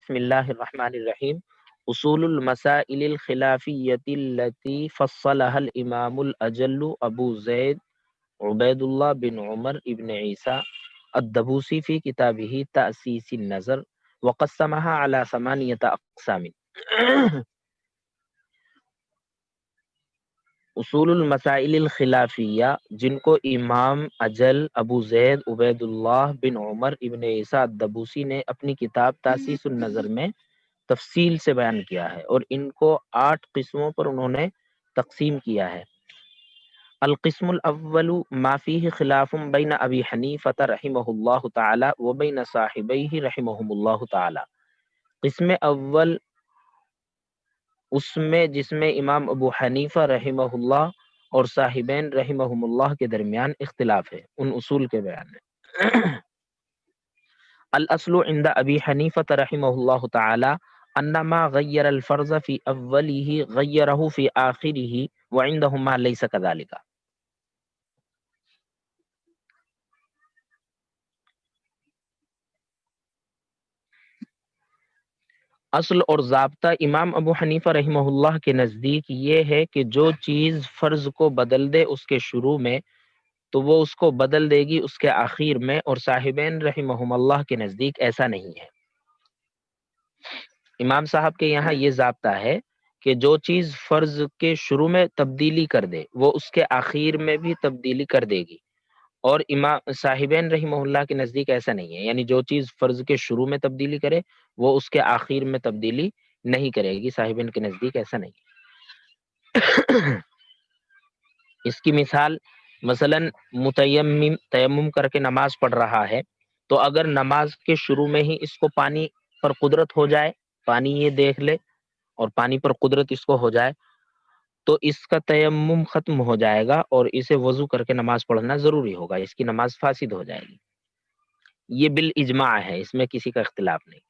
بسم اللہ الرحمن الرحیم اصول المسائل الخلافیۃ التي فصلها الامام الاجل ابو زید عبید اللہ بن عمر ابن عیسیٰ الدبوسی فی کتابہ تأسیس النظر وقسمها على 8 اقسام۔ اصول المسائل الخلافیہ، جن کو امام اجل ابو زید عبید اللہ بن عمر ابن عیسیٰ الدبوسی نے اپنی کتاب تاسیس النظر میں تفصیل سے بیان کیا ہے، اور ان کو 8 قسموں پر انہوں نے تقسیم کیا ہے۔ القسم الاول ما فیہ خلاف بین ابی حنیفہ رحمہ اللہ تعالی و بین صاحبیہ رحمہم اللہ تعالی۔ قسم اول اس میں جس میں امام ابو حنیفہ رحمہ اللہ اور صاحبین رحمہم اللہ کے درمیان اختلاف ہے، ان اصول کے بیان ہے۔ الاصل عند ابی حنیفہ رحمہ اللہ تعالی ان ما غیر الفرض فی اوله غیرہ فی آخرہ وعندہما لیس کذالک۔ اصل اور ضابطہ امام ابو حنیفہ رحمہ اللہ کے نزدیک یہ ہے کہ جو چیز فرض کو بدل دے اس کے شروع میں تو وہ اس کو بدل دے گی اس کے آخر میں، اور صاحبین رحمہم اللہ کے نزدیک ایسا نہیں ہے۔ امام صاحب کے یہاں یہ ضابطہ ہے کہ جو چیز فرض کے شروع میں تبدیلی کر دے وہ اس کے آخر میں بھی تبدیلی کر دے گی، اور امام صاحبین رحمہ اللہ کے نزدیک ایسا نہیں ہے، یعنی جو چیز فرض کے شروع میں تبدیلی کرے وہ اس کے آخر میں تبدیلی نہیں کرے گی، صاحبین کے نزدیک ایسا نہیں ہے۔ اس کی مثال مثلا تیمم کر کے نماز پڑھ رہا ہے، تو اگر نماز کے شروع میں ہی اس کو پانی پر قدرت ہو جائے، پانی یہ دیکھ لے اور پانی پر قدرت اس کو ہو جائے، تو اس کا تیمم ختم ہو جائے گا اور اسے وضو کر کے نماز پڑھنا ضروری ہوگا، اس کی نماز فاسد ہو جائے گی۔ یہ بالاجماع ہے، اس میں کسی کا اختلاف نہیں۔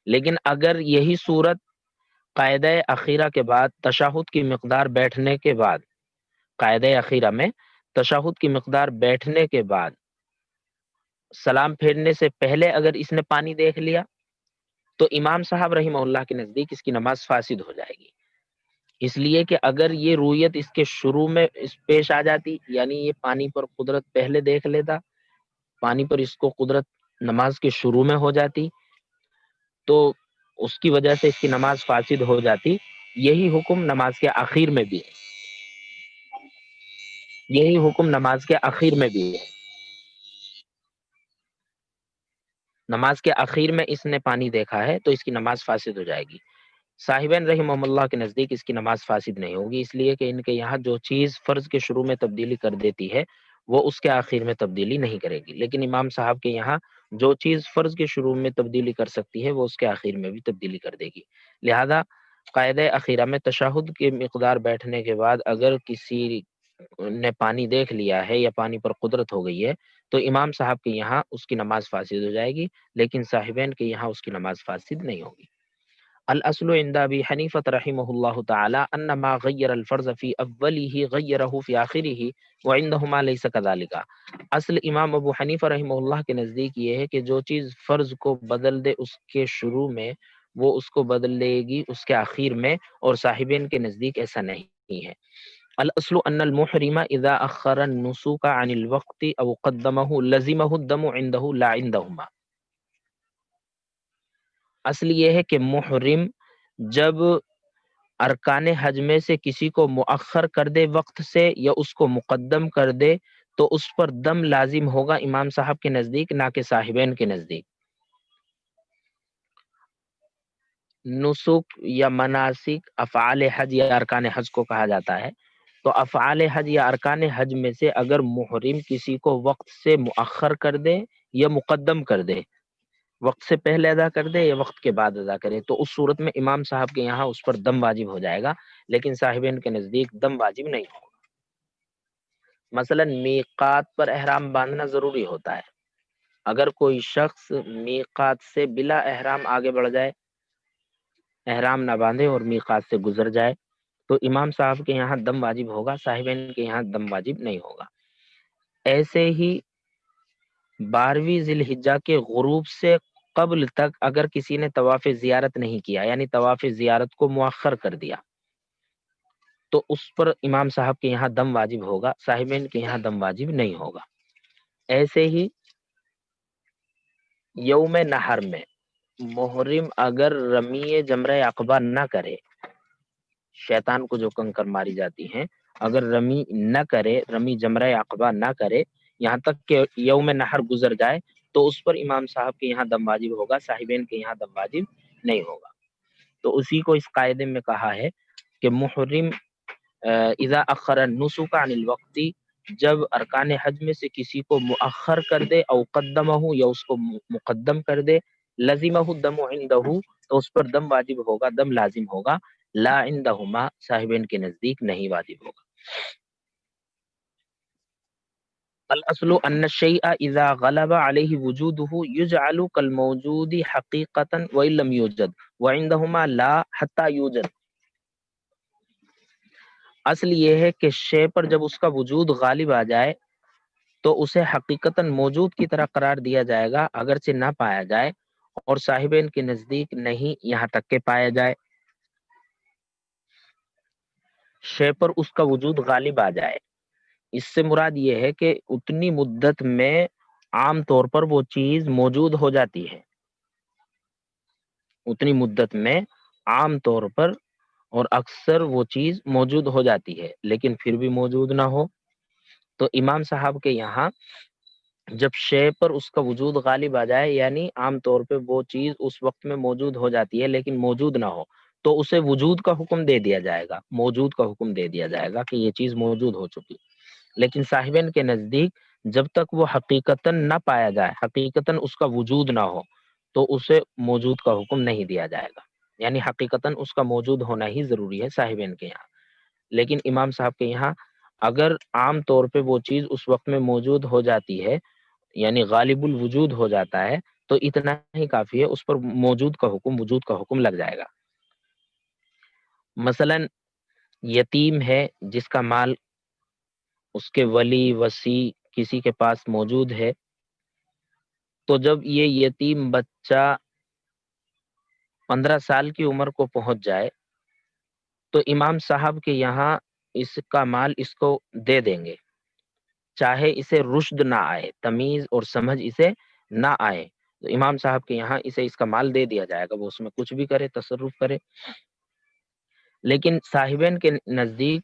لیکن اگر یہی صورت قاعدہ اخیرہ کے بعد تشہد کی مقدار بیٹھنے کے بعد، قاعدہ اخیرہ میں تشہد کی مقدار بیٹھنے کے بعد سلام پھیرنے سے پہلے اگر اس نے پانی دیکھ لیا تو امام صاحب رحمہ اللہ کے نزدیک اس کی نماز فاسد ہو جائے گی، اس لیے کہ اگر یہ رویت اس کے شروع میں پیش آ جاتی، یعنی یہ پانی پر قدرت پہلے دیکھ لیتا، پانی پر اس کو قدرت نماز کے شروع میں ہو جاتی تو اس کی وجہ سے اس کی نماز فاسد ہو جاتی۔ یہی حکم نماز کے آخر میں بھی ہے، یہی حکم نماز کے آخر میں بھی ہے۔ نماز کے آخر میں اس نے پانی دیکھا ہے تو اس کی نماز فاسد ہو جائے گی۔ صاحبین رحمہ اللہ کے نزدیک اس کی نماز فاسد نہیں ہوگی، اس لیے کہ ان کے یہاں جو چیز فرض کے شروع میں تبدیلی کر دیتی ہے وہ اس کے آخر میں تبدیلی نہیں کرے گی، لیکن امام صاحب کے یہاں جو چیز فرض کے شروع میں تبدیلی کر سکتی ہے وہ اس کے آخر میں بھی تبدیلی کر دے گی۔ لہذا قاعدہ اخیرہ میں تشہد کی مقدار بیٹھنے کے بعد اگر کسی نے پانی دیکھ لیا ہے یا پانی پر قدرت ہو گئی ہے تو امام صاحب کے یہاں اس کی نماز فاسد ہو جائے گی، لیکن صاحبین کے یہاں اس کی نماز فاسد نہیں ہوگی۔ الاصل عند ابی حنیفہ رحمہ اللہ تعالی ان ما غیر الفرض فی اوله غیرہ فی آخرہ وعندہما لیس کذالک۔ اصل امام ابو حنیفہ رحمہ اللہ کے نزدیک یہ ہے کہ جو چیز فرض کو بدل دے اس کے شروع میں وہ اس کو بدل لے گی اس کے آخر میں، اور صاحبین کے نزدیک ایسا نہیں ہے۔ الاصل ان المحرم اذا اخر النسوک عن الوقت او قدمه لزمه الدم عنده لا عندهما۔ اصل یہ ہے کہ محرم جب ارکان حج میں سے کسی کو مؤخر کر دے وقت سے یا اس کو مقدم کر دے تو اس پر دم لازم ہوگا امام صاحب کے نزدیک، نہ کہ صاحبین کے نزدیک۔ نسک یا مناسک افعال حج یا ارکان حج کو کہا جاتا ہے، تو افعال حج یا ارکان حج میں سے اگر محرم کسی کو وقت سے مؤخر کر دے یا مقدم کر دے، وقت سے پہلے ادا کر دے یا وقت کے بعد ادا کرے، تو اس صورت میں امام صاحب کے یہاں اس پر دم واجب ہو جائے گا، لیکن صاحبین کے نزدیک دم واجب نہیں ہوگا۔ مثلا میقات پر احرام باندھنا ضروری ہوتا ہے، اگر کوئی شخص میقات سے بلا احرام آگے بڑھ جائے، احرام نہ باندھے اور میقات سے گزر جائے تو امام صاحب کے یہاں دم واجب ہوگا، صاحبین کے یہاں دم واجب نہیں ہوگا۔ ایسے ہی 12ویں ذی الحجہ کے غروب سے قبل تک اگر کسی نے طواف زیارت نہیں کیا، یعنی طواف زیارت کو مؤخر کر دیا، تو اس پر امام صاحب کے یہاں دم واجب ہوگا، صاحبین کے یہاں دم واجب نہیں ہوگا۔ ایسے ہی یوم نحر میں محرم اگر رمی جمرہ عقبہ نہ کرے، شیطان کو جو کنکر ماری جاتی ہیں، اگر رمی نہ کرے، رمی جمرہ عقبہ نہ کرے، یہاں تک کہ یوم نحر گزر جائے، تو اس پر امام صاحب کے یہاں دم واجب ہوگا، صاحبین کے یہاں دم واجب نہیں ہوگا۔ تو اسی کو اس قاعدے میں کہا ہے کہ محرم اذا اخر النسک عن الوقت، جب ارکان حج میں سے کسی کو مؤخر کر دے، او قدمہ یا اس کو مقدم کر دے، لزمہ الدم عندہ، تو اس پر دم واجب ہوگا، دم لازم ہوگا، لا عندہما، صاحبین کے نزدیک نہیں واجب ہوگا۔ الاصل ان الشیء اذا غلب علیہ وجودہ یجعل کالموجود حقیقتا وان لم یوجد وعندہما لا حتی یوجد۔ اصل یہ ہے کہ شے پر جب اس کا وجود غالب آ جائے تو اسے حقیقتاً موجود کی طرح قرار دیا جائے گا، اگرچہ نہ پایا جائے، اور صاحبین کے نزدیک نہیں یہاں تک کہ پایا جائے۔ شے پر اس کا وجود غالب آ جائے، اس سے مراد یہ ہے کہ اتنی مدت میں عام طور پر وہ چیز موجود ہو جاتی ہے، اتنی مدت میں عام طور پر اور اکثر وہ چیز موجود ہو جاتی ہے، لیکن پھر بھی موجود نہ ہو، تو امام صاحب کے یہاں جب شے پر اس کا وجود غالب آ جائے، یعنی عام طور پہ وہ چیز اس وقت میں موجود ہو جاتی ہے لیکن موجود نہ ہو، تو اسے وجود کا حکم دے دیا جائے گا، موجود کا حکم دے دیا جائے گا کہ یہ چیز موجود ہو چکی۔ لیکن صاحبین کے نزدیک جب تک وہ حقیقتاً نہ پایا جائے، حقیقتاً اس کا وجود نہ ہو، تو اسے موجود کا حکم نہیں دیا جائے گا، یعنی حقیقتاً اس کا موجود ہونا ہی ضروری ہے صاحبین کے یہاں۔ لیکن امام صاحب کے یہاں اگر عام طور پہ وہ چیز اس وقت میں موجود ہو جاتی ہے، یعنی غالب الوجود ہو جاتا ہے، تو اتنا ہی کافی ہے، اس پر موجود کا حکم، وجود کا حکم لگ جائے گا۔ مثلا یتیم ہے جس کا مال اس کے ولی وصی کسی کے پاس موجود ہے، تو جب یہ یتیم بچہ 15 سال کی عمر کو پہنچ جائے تو امام صاحب کے یہاں اس کا مال اس کو دے دیں گے، چاہے اسے رشد نہ آئے، تمیز اور سمجھ اسے نہ آئے، تو امام صاحب کے یہاں اسے اس کا مال دے دیا جائے گا، وہ اس میں کچھ بھی کرے، تصرف کرے۔ لیکن صاحبین کے نزدیک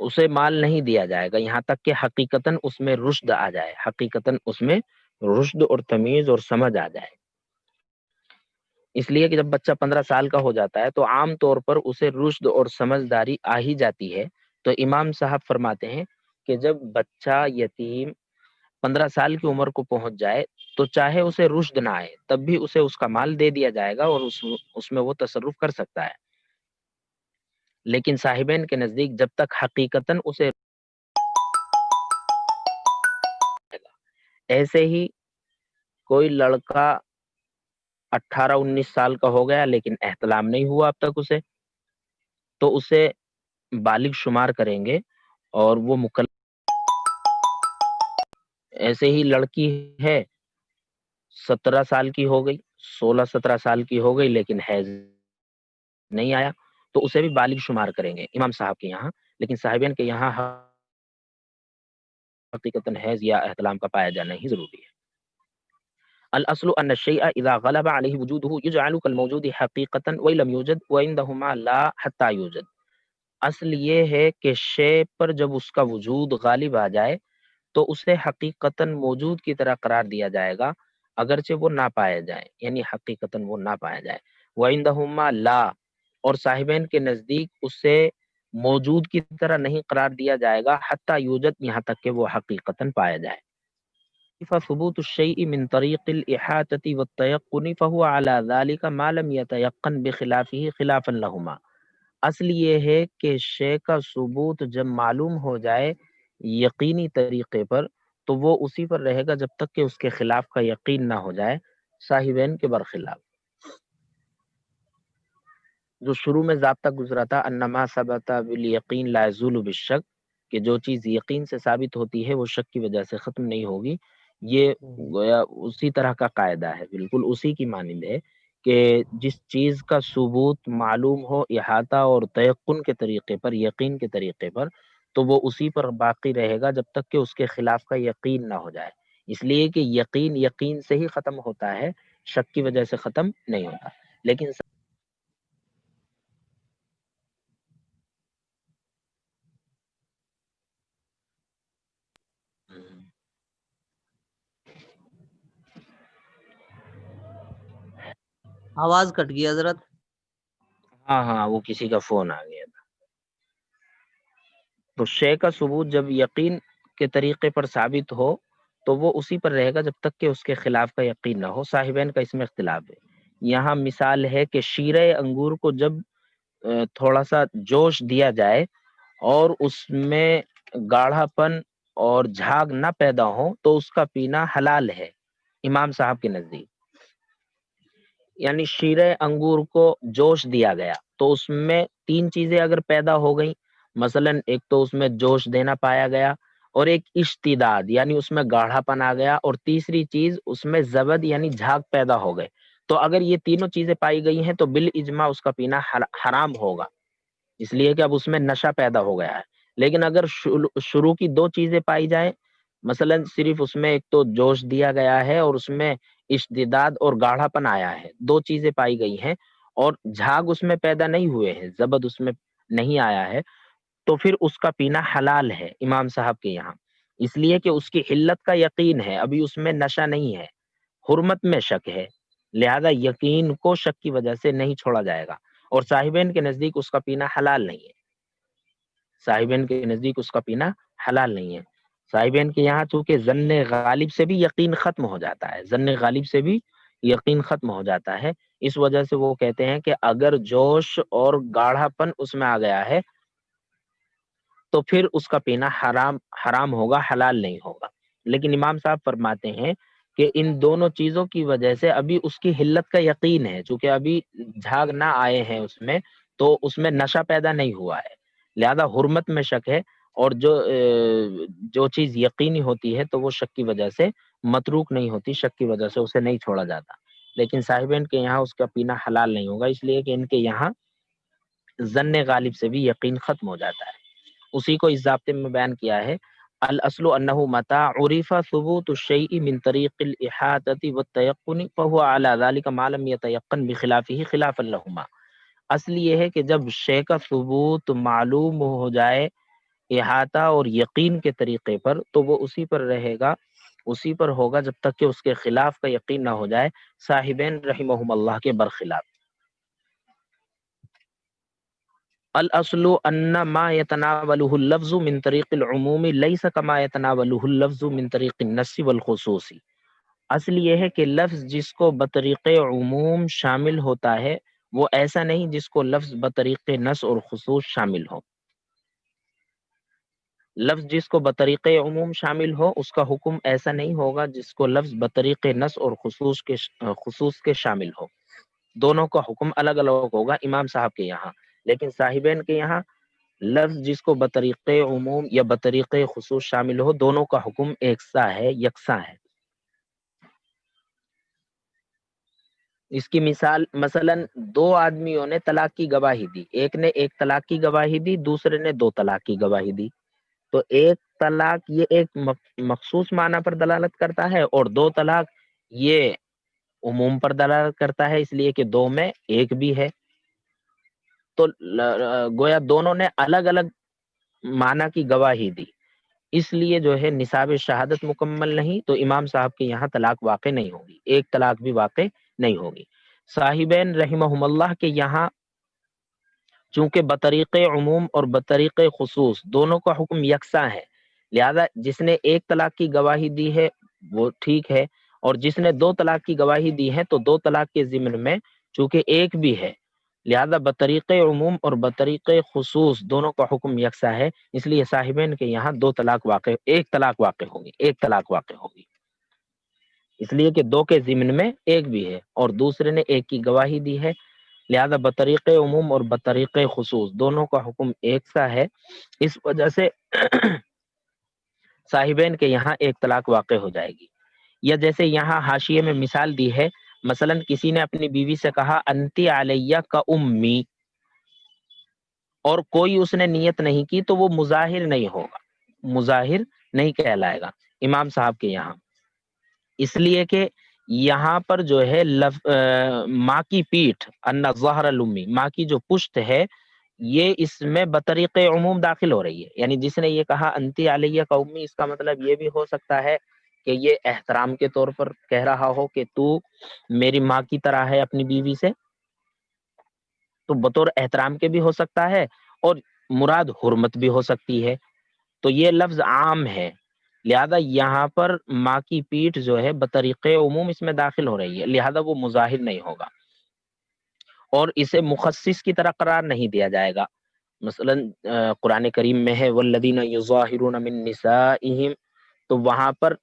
اسے مال نہیں دیا جائے گا یہاں تک کہ حقیقتاً اس میں رشد آ جائے، حقیقتاً اس میں رشد اور تمیز اور سمجھ آ جائے۔ اس لیے کہ جب بچہ 15 سال کا ہو جاتا ہے تو عام طور پر اسے رشد اور سمجھداری آ ہی جاتی ہے، تو امام صاحب فرماتے ہیں کہ جب بچہ یتیم 15 سال کی عمر کو پہنچ جائے تو چاہے اسے رشد نہ آئے تب بھی اسے اس کا مال دے دیا جائے گا اور اس میں وہ تصرف کر سکتا ہے۔ لیکن صاحبین کے نزدیک جب تک حقیقتاً اسے، ایسے ہی کوئی لڑکا 18-19 سال کا ہو گیا لیکن احتلام نہیں ہوا اب تک اسے، تو اسے بالغ شمار کریں گے اور وہ مکلف۔ ایسے ہی لڑکی ہے 17 سال کی ہو گئی، 16-17 سال کی ہو گئی لیکن حیض نہیں آیا، تو اسے بھی بالغ شمار کریں گے امام صاحب کے یہاں، لیکن صاحبین کے یہاں حقیقتاً حیض یا احتلام کا پایا جانا ہی ضروری ہے۔ الاصل ان الشیء اذا غلب علیہ وجودہ یجعل کالموجود حقیقتا وان لم یوجد وعندہما لا حتی یوجد۔ اصل یہ ہے کہ شے پر جب اس کا وجود غالب آ جائے تو اسے حقیقتاً موجود کی طرح قرار دیا جائے گا، اگرچہ وہ نہ پایا جائے، یعنی حقیقتاً وہ نہ پایا جائے۔ وعندہما لا، اور صاحبین کے نزدیک اسے موجود کی طرح نہیں قرار دیا جائے گا حتی یوجد، یہاں تک کہ وہ حقیقتاً پایا جائے۔ فثبوت الشيء من طريق الإحاطة والتيقن فهو على ذلك ما لم يتيقن بخلافه خلافا لهما۔ اصل یہ ہے کہ شے کا ثبوت جب معلوم ہو جائے یقینی طریقے پر تو وہ اسی پر رہے گا جب تک کہ اس کے خلاف کا یقین نہ ہو جائے، صاحبین کے برخلاف۔ جو شروع میں ضابطہ گزرا تھا انما ثبت بالیقین لا یزول بالشک، کہ جو چیز یقین سے ثابت ہوتی ہے وہ شک کی وجہ سے ختم نہیں ہوگی، یہ گویا اسی طرح کا قاعدہ ہے، بالکل اسی کی مانند ہے کہ جس چیز کا ثبوت معلوم ہو احاطہ اور تیقن کے طریقے پر، یقین کے طریقے پر، تو وہ اسی پر باقی رہے گا جب تک کہ اس کے خلاف کا یقین نہ ہو جائے۔ اس لیے کہ یقین یقین سے ہی ختم ہوتا ہے، شک کی وجہ سے ختم نہیں ہوتا۔ لیکن آواز کٹ گئی حضرت۔ ہاں ہاں، وہ کسی کا فون آ گیا تھا۔ تو شے کا ثبوت جب یقین کے طریقے پر ثابت ہو تو وہ اسی پر رہے گا جب تک کہ اس کے خلاف کا یقین نہ ہو۔ صاحبین کا اس میں اختلاف ہے۔ یہاں مثال ہے کہ شیرہ انگور کو جب تھوڑا سا جوش دیا جائے اور اس میں گاڑھا پن اور جھاگ نہ پیدا ہو تو اس کا پینا حلال ہے امام صاحب کے نزدیک۔ یعنی شیرہ انگور کو جوش دیا گیا تو اس میں تین چیزیں اگر پیدا ہو گئیں، مثلا ایک تو اس میں جوش دینا پایا گیا، اور ایک اشتداد یعنی اس میں گاڑھا پن آ گیا، اور تیسری چیز اس میں زبد یعنی جھاگ پیدا ہو گئے، تو اگر یہ تینوں چیزیں پائی گئی ہیں تو بالاجماع اس کا پینا حرام ہوگا، اس لیے کہ اب اس میں نشہ پیدا ہو گیا ہے۔ لیکن اگر شروع کی دو چیزیں پائی جائیں، مثلا صرف اس میں ایک تو جوش دیا گیا ہے اور اس میں اشتداد اور گاڑھا پن آیا ہے، دو چیزیں پائی گئی ہیں، اور جھاگ اس میں پیدا نہیں ہوئے ہیں، زبد اس میں نہیں آیا ہے، تو پھر اس کا پینا حلال ہے امام صاحب کے یہاں، اس لیے کہ اس کی حلت کا یقین ہے، ابھی اس میں نشہ نہیں ہے، حرمت میں شک ہے، لہذا یقین کو شک کی وجہ سے نہیں چھوڑا جائے گا، اور صاحبین کے نزدیک اس کا پینا حلال نہیں ہے، صاحبین کے نزدیک اس کا پینا حلال نہیں ہے۔ صاحبین کے یہاں چونکہ ظن غالب سے بھی یقین ختم ہو جاتا ہے، ظن غالب سے بھی یقین ختم ہو جاتا ہے، اس وجہ سے وہ کہتے ہیں کہ اگر جوش اور گاڑھا پن اس میں آ گیا ہے تو پھر اس کا پینا حرام ہوگا، حلال نہیں ہوگا۔ لیکن امام صاحب فرماتے ہیں کہ ان دونوں چیزوں کی وجہ سے ابھی اس کی حلت کا یقین ہے، چونکہ ابھی جھاگ نہ آئے ہیں اس میں، تو اس میں نشہ پیدا نہیں ہوا ہے، لہذا حرمت میں شک ہے، اور جو چیز یقینی ہوتی ہے تو وہ شک کی وجہ سے متروک نہیں ہوتی، شک کی وجہ سے اسے نہیں چھوڑا جاتا۔ لیکن صاحبین کے یہاں اس کا پینا حلال نہیں ہوگا، اس لیے کہ ان کے یہاں ظن غالب سے بھی یقین ختم ہو جاتا ہے۔ اسی کو اس ضابطے میں بیان کیا ہے، الاصل انہ متى عرف ثبوت الشيء من طریق الاحاطة والتيقن فهو على ذلك ما لم يتيقن بخلافه خلافا لهما۔ اصل یہ ہے کہ جب شے کا ثبوت معلوم ہو جائے احاطہ اور یقین کے طریقے پر تو وہ اسی پر رہے گا، اسی پر ہوگا جب تک کہ اس کے خلاف کا یقین نہ ہو جائے، صاحبین رحمہم اللہ کے برخلاف۔ الاصل ان ما يتناوله اللفظ من طریق العموم ليس كما يتناوله اللفظ من طریق النص والخصوص۔ اصل یہ ہے کہ لفظ جس کو بطریق عموم شامل ہوتا ہے وہ ایسا نہیں جس کو لفظ بطریق نص اور خصوص شامل ہو۔ لفظ جس کو بطریق عموم شامل ہو اس کا حکم ایسا نہیں ہوگا جس کو لفظ بطریق نص اور خصوص کے شامل ہو، دونوں کا حکم الگ الگ ہوگا امام صاحب کے یہاں۔ لیکن صاحبین کے یہاں لفظ جس کو بطریق عموم یا بطریق خصوص شامل ہو دونوں کا حکم ایکسا ہے، یکساں ہے۔ اس کی مثال مثلا دو آدمیوں نے طلاق کی گواہی دی، ایک نے ایک طلاق کی گواہی دی، دوسرے نے دو طلاق کی گواہی دی، تو ایک طلاق یہ ایک مخصوص معنی پر دلالت کرتا ہے، اور دو طلاق یہ عموم پر دلالت کرتا ہے، اس لیے کہ دو میں ایک بھی ہے، تو گویا دونوں نے الگ الگ معنی کی گواہی دی، اس لیے جو ہے نصاب شہادت مکمل نہیں، تو امام صاحب کے یہاں طلاق واقع نہیں ہوگی، ایک طلاق بھی واقع نہیں ہوگی۔ صاحبین رحمہم اللہ کے یہاں چونکہ بطریق عموم اور بطریق خصوص دونوں کا حکم یکساں ہے، لہذا جس نے ایک طلاق کی گواہی دی ہے وہ ٹھیک ہے، اور جس نے دو طلاق کی گواہی دی ہے تو دو طلاق کے ضمن میں چونکہ ایک بھی ہے، لہذا بطریق عموم اور بطریق خصوص دونوں کا حکم یکساں ہے، اس لیے صاحبین کے یہاں ایک طلاق واقع ہوگی، ایک طلاق واقع ہوگی، اس لیے کہ دو کے ضمن میں ایک بھی ہے اور دوسرے نے ایک کی گواہی دی ہے، لہذا بطریق عموم اور بطریق خصوص دونوں کا حکم ایک سا ہے، اس وجہ سے صاحبین کے یہاں ایک طلاق واقع ہو جائے گی۔ یا جیسے یہاں حاشیے میں مثال دی ہے، مثلا کسی نے اپنی بیوی سے کہا انتی علیہ کا امی، اور کوئی اس نے نیت نہیں کی تو وہ مظاہر نہیں ہوگا، مظاہر نہیں کہلائے گا امام صاحب کے یہاں، اس لیے کہ یہاں پر جو ہے ماں کی پیٹھ، ان ظہر الامی، ماں کی جو پشت ہے، یہ اس میں بطریق عموم داخل ہو رہی ہے، یعنی جس نے یہ کہا انتی علیہ کا امی، اس کا مطلب یہ بھی ہو سکتا ہے کہ یہ احترام کے طور پر کہہ رہا ہو کہ تو میری ماں کی طرح ہے اپنی بیوی سے، تو بطور احترام کے بھی ہو سکتا ہے، اور مراد حرمت بھی ہو سکتی ہے، تو یہ لفظ عام ہے، لہذا یہاں پر ماں کی پیٹھ جو ہے بطریق عموم اس میں داخل ہو رہی ہے، لہذا وہ مظاہر نہیں ہوگا، اور اسے مخصص کی طرح قرار نہیں دیا جائے گا۔ مثلا قرآن کریم میں ہے والذین یظاہرون من نسائہم، تو وہاں پر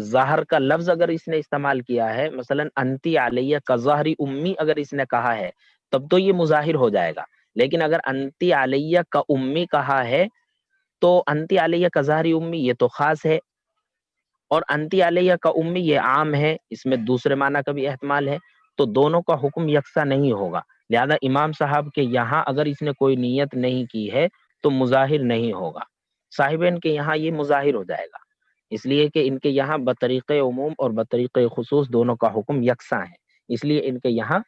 ظاہر کا لفظ اگر اس نے استعمال کیا ہے، مثلا انتی علیہ کا ظہری امی اگر اس نے کہا ہے، تب تو یہ مظاہر ہو جائے گا، لیکن اگر انتی علیہ کا امی کہا ہے تو انتی علیہ کا ظہری امی یہ تو خاص ہے، اور انتی علیہ کا امی یہ عام ہے، اس میں دوسرے معنی کا بھی احتمال ہے، تو دونوں کا حکم یکساں نہیں ہوگا، لہذا امام صاحب کے یہاں اگر اس نے کوئی نیت نہیں کی ہے تو مظاہر نہیں ہوگا، صاحبین کے یہاں یہ مظاہر ہو جائے گا، اس لیے کہ ان کے یہاں بطریق عموم اور بطریق خصوص دونوں کا حکم یکساں ہے، اس لیے ان کے یہاں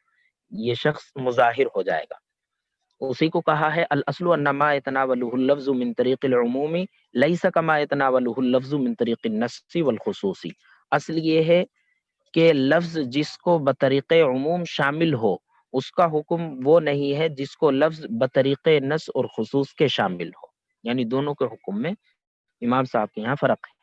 یہ شخص مظاہر ہو جائے گا۔ اسی کو کہا ہے الاصل انما يتناوله اللفظ من طریق العموم لیس کما يتناوله اللفظ من طریق النص والخصوصی، اصل یہ ہے کہ لفظ جس کو بطریق عموم شامل ہو اس کا حکم وہ نہیں ہے جس کو لفظ بطریق نص اور خصوص کے شامل ہو، یعنی دونوں کے حکم میں امام صاحب کے یہاں فرق ہے۔